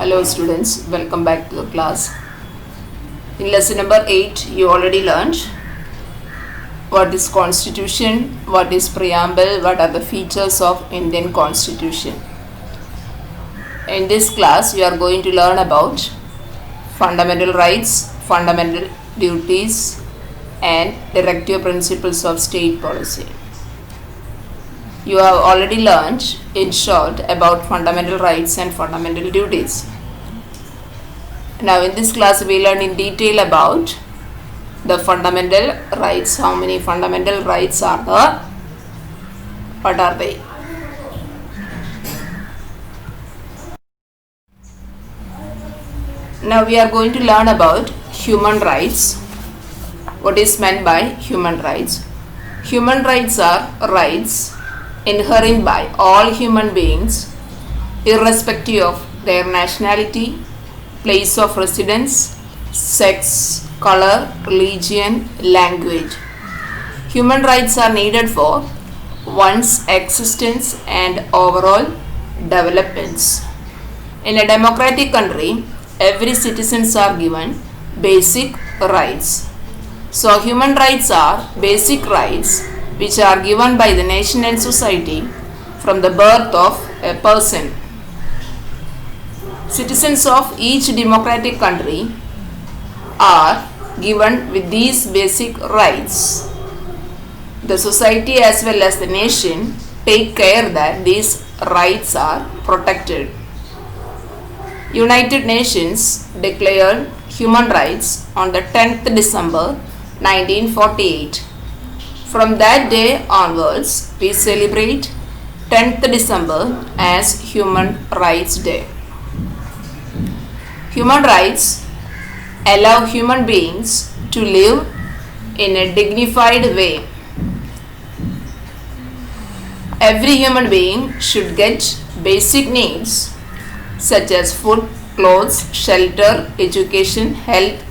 Hello students, welcome back to the class. In lesson number 8, you already learned what is constitution, what is preamble, what are the features of Indian constitution. In this class, you are going to learn about fundamental rights, fundamental duties and directive principles of state policy. You have already learned in short about fundamental rights and fundamental duties. Now in this class we learn in detail about the fundamental rights. How many fundamental rights are there? What are they? Now we are going to learn about human rights. What is meant by human rights? Human rights are rights inherent by all human beings irrespective of their nationality, place of residence, sex, color, religion, language. Human rights are needed for one's existence and overall developments. In a democratic country, every citizens are given basic rights. So human rights are basic rights which are given by the nation and society from the birth of a person. Citizens of each democratic country are given with these basic rights. The society as well as the nation take care that these rights are protected. United Nations declared human rights on the 10th December 1948. From that day onwards, we celebrate 10th December as Human Rights Day. Human rights allow human beings to live in a dignified way. Every human being should get basic needs such as food, clothes, shelter, education, health,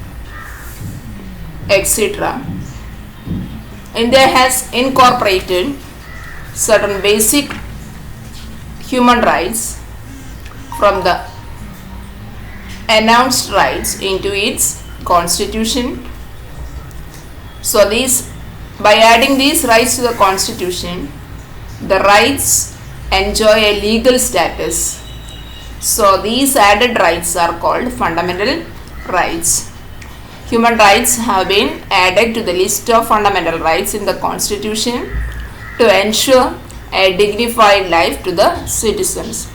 etc. India has incorporated certain basic human rights from the announced rights into its constitution. So by adding these rights to the constitution, the rights enjoy a legal status. So these added rights are called fundamental rights. Human rights have been added to the list of fundamental rights in the constitution to ensure a dignified life to the citizens.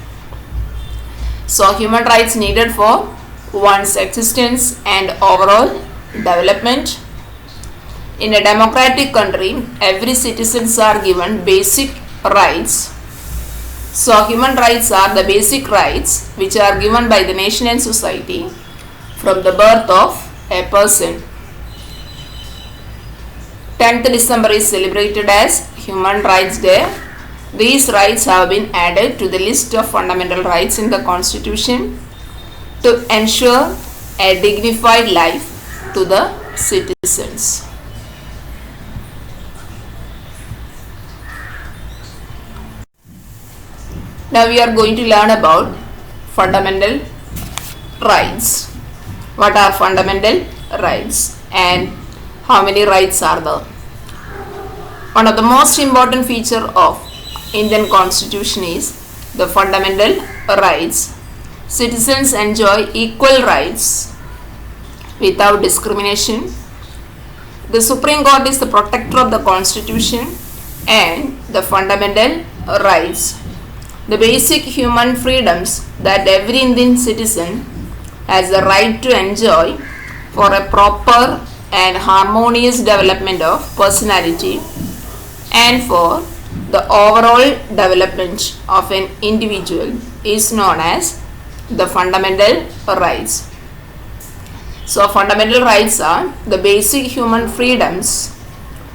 So human rights needed for one's existence and overall development. In a democratic country, every citizens are given basic rights. So human rights are the basic rights which are given by the nation and society from the birth of a person. 10th December is celebrated as Human Rights Day. These rights have been added to the list of fundamental rights in the Constitution to ensure a dignified life to the citizens. Now we are going to learn about fundamental rights. What are fundamental rights and how many rights are there? One of the most important feature of Indian Constitution is the fundamental rights. Citizens enjoy equal rights without discrimination. The Supreme Court is the protector of the Constitution and the fundamental rights. The basic human freedoms that every Indian citizen has the right to enjoy for a proper and harmonious development of personality and for the overall development of an individual is known as the fundamental rights. So fundamental rights are the basic human freedoms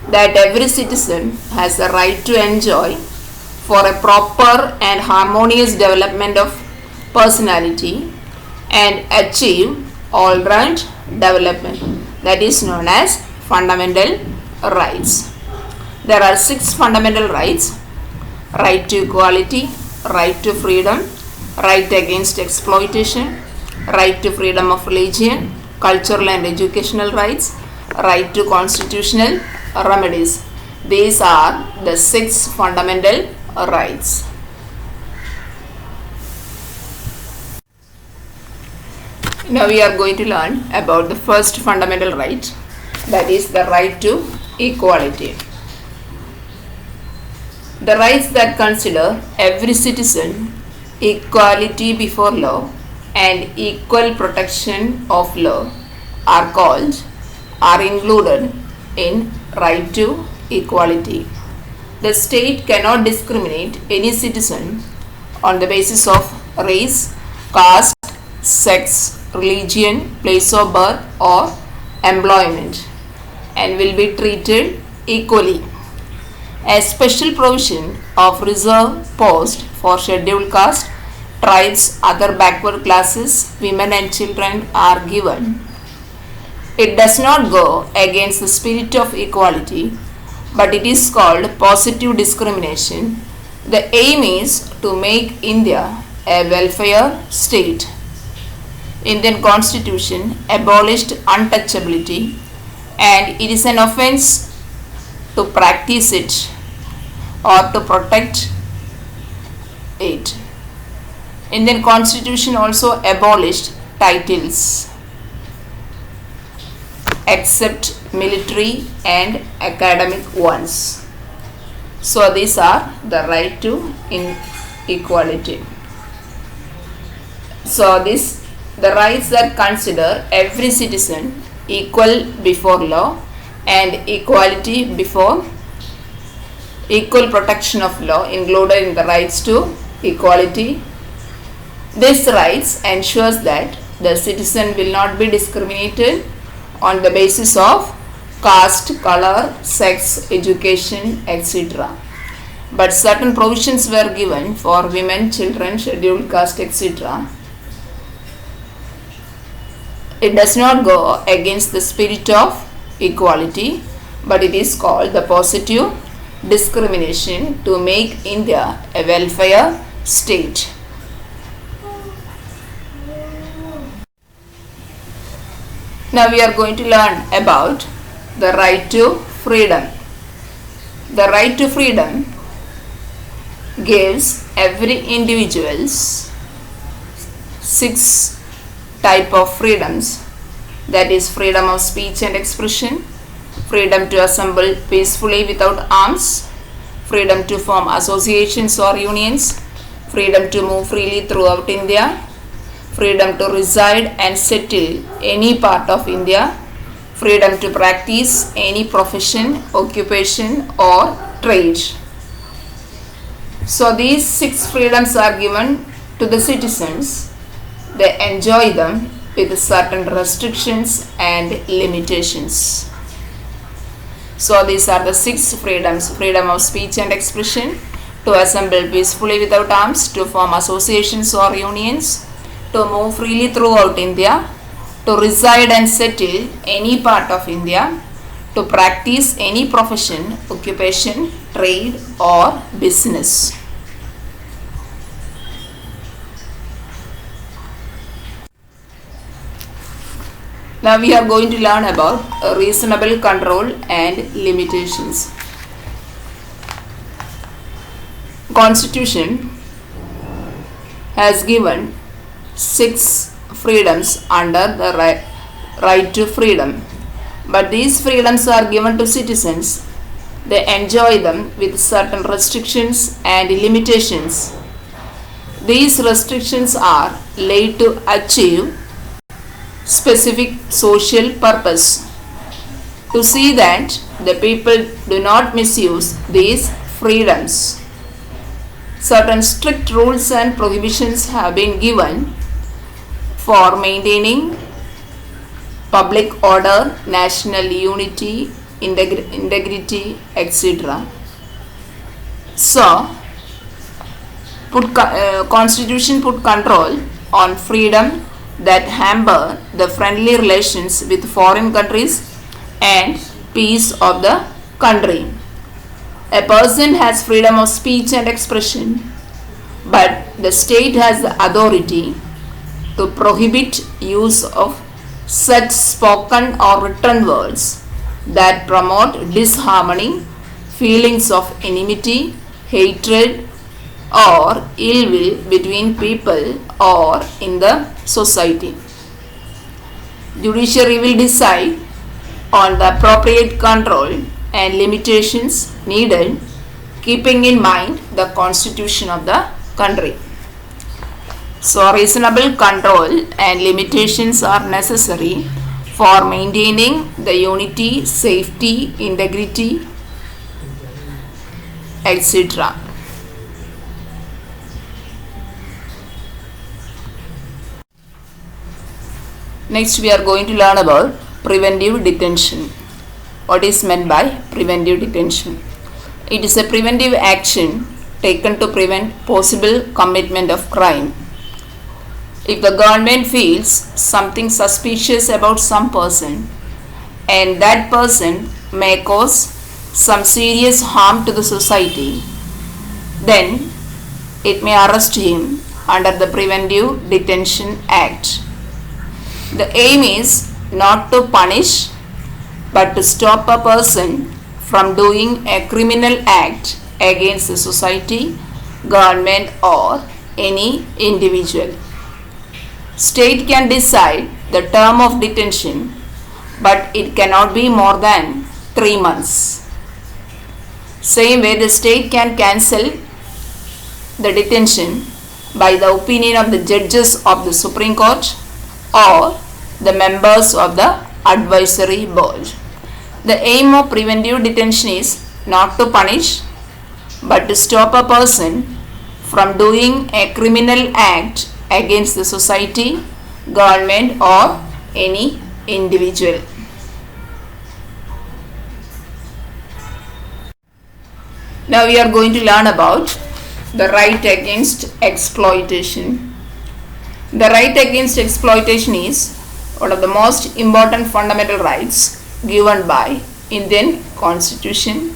that every citizen has the right to enjoy for a proper and harmonious development of personality and achieve all-round development. That is known as fundamental rights. There are 6 fundamental rights: right to equality, right to freedom, right against exploitation, right to freedom of religion, cultural and educational rights, right to constitutional remedies. These are the 6 fundamental rights. Now we are going to learn about the first fundamental right, that is the right to equality. The rights that consider every citizen equality before law and equal protection of law are included in right to equality. The state cannot discriminate any citizen on the basis of race, caste, sex, religion, place of birth or employment and will be treated equally. A special provision of reserve post for scheduled caste, tribes, other backward classes, women and children are given. It does not go against the spirit of equality, but it is called positive discrimination. The aim is to make India a welfare state. Indian Constitution abolished untouchability and it is an offence to practice it or to protect it. Indian Constitution also abolished titles except military and academic ones. So these are the right to equality. So the rights that consider every citizen equal before law and equality before equal protection of law included in the rights to equality. These rights ensures that the citizen will not be discriminated on the basis of caste, color, sex, education, etc. But certain provisions were given for women, children, scheduled caste, etc. It does not go against the spirit of equality, but it is called the positive discrimination to make India a welfare state. Now we are going to learn about the right to freedom. The right to freedom gives every individuals 6 type of freedoms, that is freedom of speech and expression, freedom to assemble peacefully without arms, freedom to form associations or unions, freedom to move freely throughout India, freedom to reside and settle any part of India, freedom to practice any profession, occupation or trade. So these 6 freedoms are given to the citizens. They enjoy them with certain restrictions and limitations. So these are the 6 freedoms: freedom of speech and expression, to assemble peacefully without arms, to form associations or unions, to move freely throughout India, to reside and settle any part of India, to practice any profession, occupation, trade or business. Now we are going to learn about reasonable control and limitations. Constitution has given 6 freedoms under the right to freedom, but these freedoms are given to citizens. They enjoy them with certain restrictions and limitations. These restrictions are laid to achieve specific social purpose, to see that the people do not misuse these freedoms. Certain strict rules and prohibitions have been given for maintaining public order, national unity, integrity, etc. So, Constitution put control on freedom that hamper the friendly relations with foreign countries and peace of the country. A person has freedom of speech and expression, but the state has the authority to prohibit use of such spoken or written words that promote disharmony, feelings of enmity, hatred, or ill will between people or in the society. Judiciary will decide on the appropriate control and limitations needed, keeping in mind the constitution of the country. So, reasonable control and limitations are necessary for maintaining the unity, safety, integrity, etc. Next, we are going to learn about preventive detention. What is meant by preventive detention? It is a preventive action taken to prevent possible commitment of crime. If the government feels something suspicious about some person and that person may cause some serious harm to the society, then it may arrest him under the Preventive Detention Act. The aim is not to punish but to stop a person from doing a criminal act against the society, government, or any individual. State can decide the term of detention, but it cannot be more than 3 months. Same way, the state can cancel the detention by the opinion of the judges of the Supreme Court or the members of the advisory board. The aim of preventive detention is not to punish but to stop a person from doing a criminal act against the society, government, or any individual. Now we are going to learn about the right against exploitation. The right against exploitation is one of the most important fundamental rights given by Indian Constitution.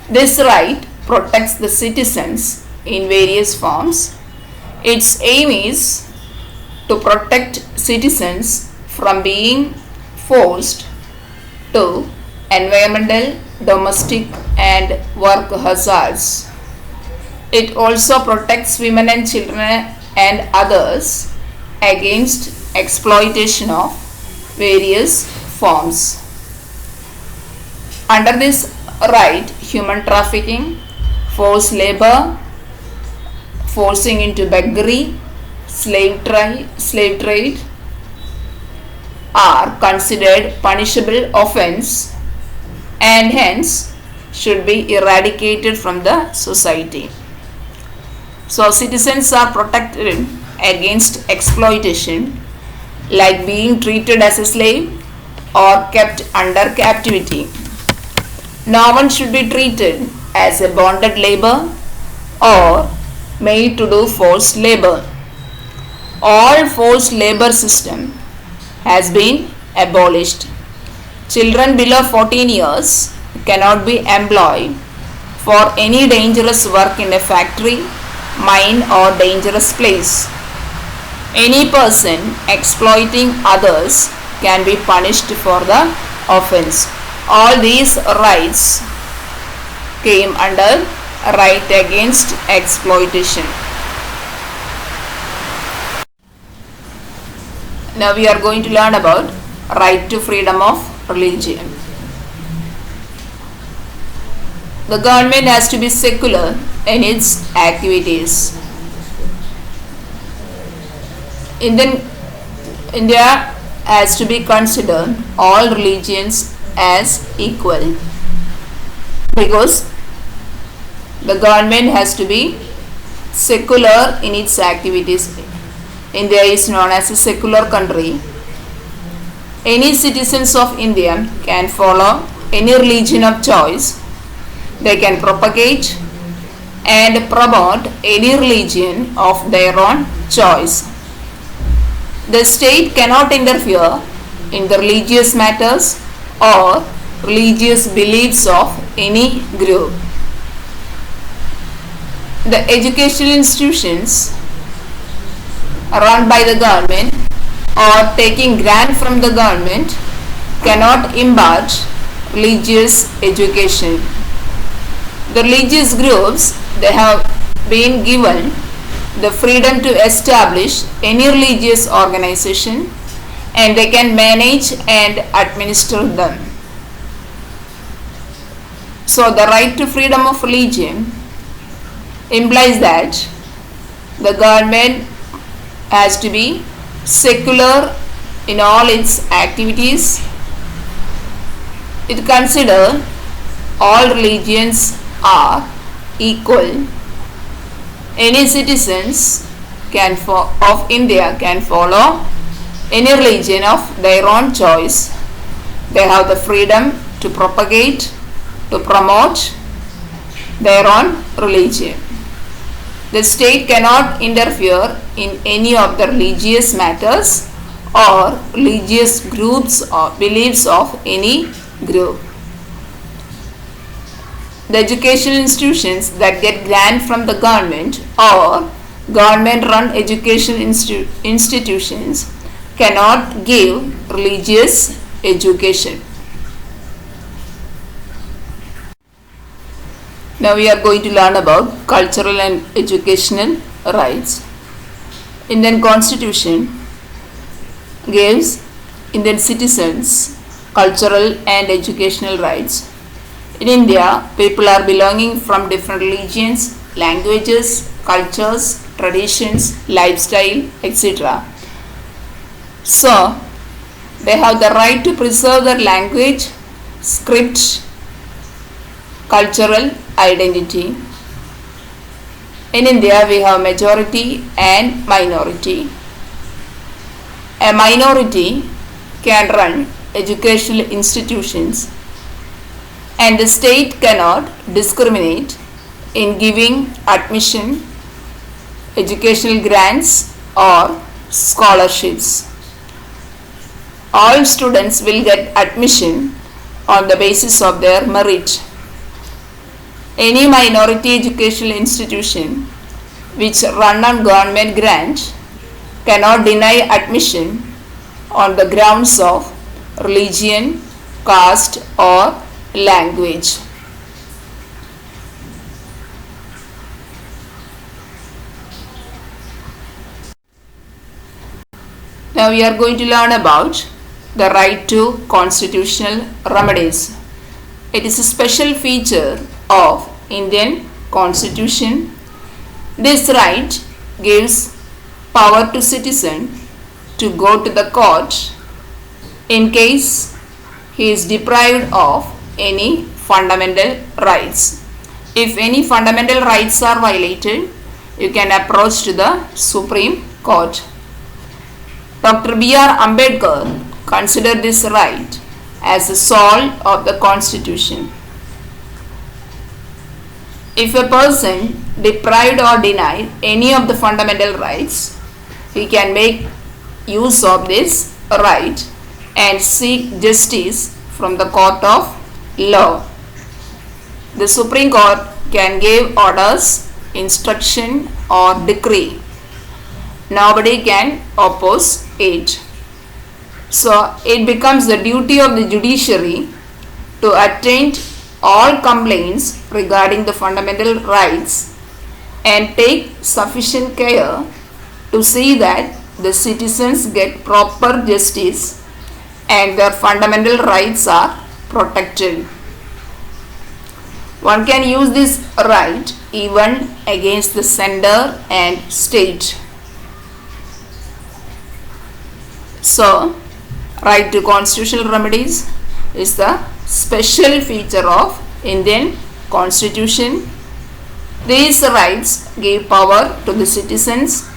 This right protects the citizens in various forms. Its aim is to protect citizens from being forced to environmental, domestic, and work hazards. It also protects women and children and others against exploitation of various forms. Under this right, human trafficking, forced labor, forcing into beggary, slave trade are considered punishable offense and hence should be eradicated from the society. So citizens are protected against exploitation like being treated as a slave or kept under captivity. No one should be treated as a bonded labor or made to do forced labor. All forced labor system has been abolished. Children below 14 years cannot be employed for any dangerous work in a factory, mine, or dangerous place. Any person exploiting others can be punished for the offense. All these rights came under right against exploitation. Now we are going to learn about right to freedom of religion. The government has to be secular in its activities. India has to be considered all religions as equal because the government has to be secular in its activities. India is known as a secular country. Any citizens of India can follow any religion of choice. They can propagate and promote any religion of their own choice. The state cannot interfere in the religious matters or religious beliefs of any group. The educational institutions run by the government or taking grant from the government cannot impart religious education. The religious groups, they have been given the freedom to establish any religious organization and they can manage and administer them. So the right to freedom of religion implies that the government has to be secular in all its activities. It considers all religions are equal. Any citizens of India can follow any religion of their own choice. They have the freedom to propagate, to promote their own religion. The state cannot interfere in any of the religious matters or religious groups or beliefs of any group. The educational institutions that get grant from the government or government run educational institutions cannot give religious education. Now we are going to learn about cultural and educational rights. Indian Constitution gives Indian citizens cultural and educational rights. In India, people are belonging from different religions, languages, cultures, traditions, lifestyle, etc. So, they have the right to preserve their language, script, cultural identity. In India, we have majority and minority. A minority can run educational institutions and the state cannot discriminate in giving admission, educational grants or scholarships. All students will get admission on the basis of their merit. Any minority educational institution which run on government grant cannot deny admission on the grounds of religion, caste or language. Now we are going to learn about the right to constitutional remedies. It is a special feature of Indian Constitution. This right gives power to citizen to go to the court in case he is deprived of any fundamental rights. If any fundamental rights are violated, you can approach to the Supreme Court. Dr. B.R. Ambedkar considered this right as the soul of the Constitution. If a person deprived or denied any of the fundamental rights, he can make use of this right and seek justice from the court of law. The Supreme Court can give orders, instruction or decree. Nobody can oppose it. So it becomes the duty of the judiciary to attend all complaints regarding the fundamental rights and take sufficient care to see that the citizens get proper justice and their fundamental rights are protected. One can use this right even against the center and state. So, right to constitutional remedies is the special feature of Indian Constitution. These rights give power to the citizens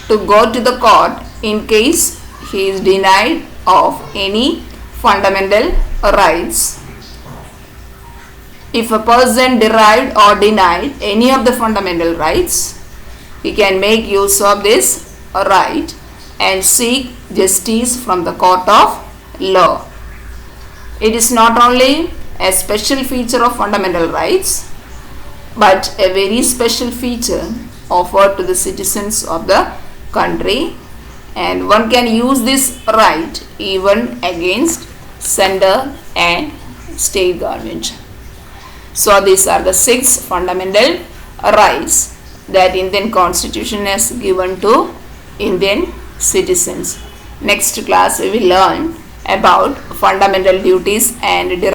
to go to the court in case he is denied of any fundamental rights. If a person derived or denied any of the fundamental rights, he can make use of this right and seek justice from the court of law. It is not only a special feature of fundamental rights, but a very special feature offered to the citizens of the country and one can use this right even against center and state government. So these are the 6 fundamental rights that Indian Constitution has given to Indian citizens. Next class we will learn about fundamental duties and